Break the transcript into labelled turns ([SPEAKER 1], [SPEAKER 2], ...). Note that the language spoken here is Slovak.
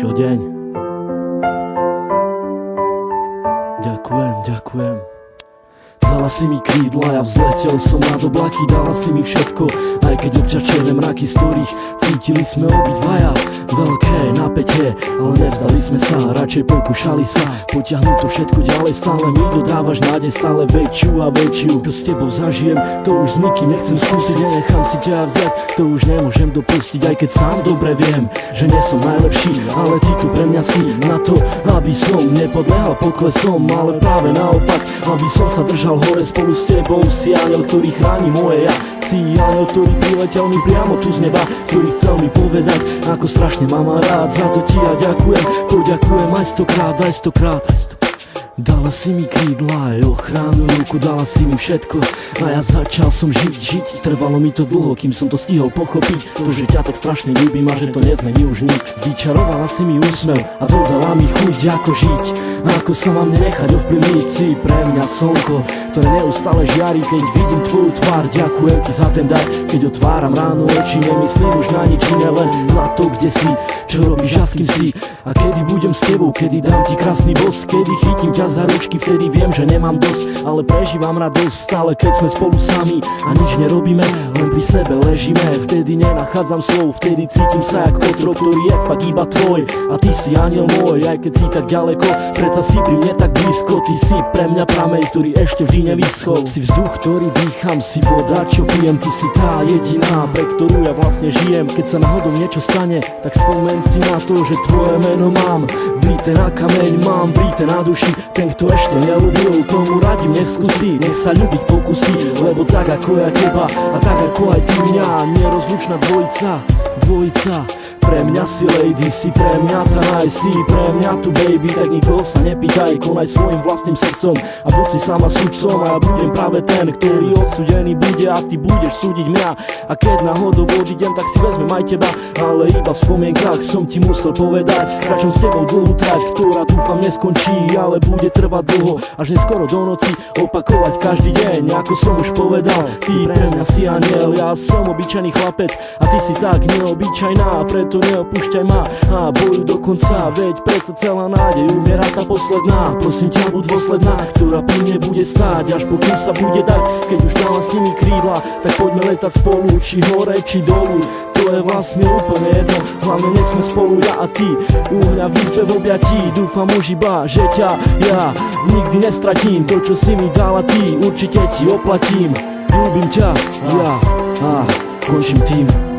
[SPEAKER 1] prišiel deň. Ďakujem. Dala si mi krídla, ja vzletel som nad oblaky. Dala si mi všetko, aj keď občas černé mraky, z ktorých cítili sme obidvaja veľké napätie, ale nevzdali sme sa, radšej pokúšali sa potiahnuť to všetko ďalej. Stále mi dodávaš nádej, stále väčšiu a väčšiu. Čo s tebou zažijem, to už s nikým nechcem skúsiť. Nenechám si ťa vziať, to už nemôžem dopustiť. Aj keď sám dobre viem, že nie som najlepší, ale ty tu pre mňa si na to, aby som nepodlehal poklesom, ale práve naopak, aby som sa držal hore spolu s tebou. Si aniel, ktorý chráni moje ja. Si aniel, ktorý priletel mi priamo tu z neba, ktorý chcel mi povedať, ako strašne ma má rád. Za to ti ja ďakujem, poďakujem aj stokrát. Dala si mi krídla aj ochranu ruku, dala si mi všetko a ja začal som žiť. Trvalo mi to dlho, kým som to stihol pochopiť, to, že ťa tak strašne ľúbim a že to nezmení už nik. Vyčarovala si mi úsmev a dodala mi chuť, ako žiť a ako sa mám nenechať ovplyvniť. Si pre mňa slnko, ktoré neustále žiari, keď vidím tvoju tvár. Ďakujem ti za ten dar, keď otváram ráno oči, nemyslím už na nič iné, len na to, kde si, čo robíš a s kým si. A kedy budem s tebou, kedy dám ti krásny bosk, kedy chytím ťa za ručky, vtedy viem, že nemám dosť, ale prežívam radosť stále, keď sme spolu sami a nič nerobíme, len pri sebe ležíme. Vtedy nenachádzam slov, vtedy cítim sa jak otrok, ktorý je fakt iba tvoj a ty si aniel môj. Aj keď si tak ďaleko, predsa si pri mne tak blízko. Ty si pre mňa prameň, ktorý ešte vždy nevyschol. Si vzduch, ktorý dýcham, si voda, čo pijem. Ty si tá jediná, pre ktorú ja vlastne žijem. Keď sa náhodou niečo stane, tak spomeň si na to, že tvoje meno mám vrité na kameň, mám vrité na duši. Ten, kto ešte neľúbil, tomu radím, nech skúsi, nech sa ľúbiť pokusí, lebo tak ako ja teba a tak ako aj ty mňa, nerozlučná dvojica. Pre mňa si lady, si pre mňa tá si pre mňa tu baby, tak nikoho sa nepýtaj, konaj svojim vlastným srdcom a buď si sama sudcom a ja budem práve ten, ktorý odsúdený bude a ty budeš súdiť mňa. A keď náhodou odídem, tak si vezmem aj teba, ale iba v spomienkach som ti musel povedať, kráčam s tebou dlhú trať, ktorá dúfam neskončí, ale bude trvať dlho, až neskoro do noci, opakovať každý deň, ako som už povedal. Ty pre mňa si aniel, ja som obyčajný chlapec a ty si tak neobyčajná, preto neopúšťaj ma a bojuj do konca, veď predsa celá nádej umiera tá posledná. Prosím ťa, buď dôsledná, ktorá pri mne bude stáť, až pokým sa bude dať. Keď už dala s nimi krídla, tak poďme letať spolu, či hore, či dolu, to je vlastne úplne jedno, hlavne nech sme spolu ja a ty, u mňa v izbe v objatí. Dúfam už iba, že ťa ja nikdy nestratím, to čo si mi dala ty, určite ti oplatím. Ľúbim ťa, ja a končím tým.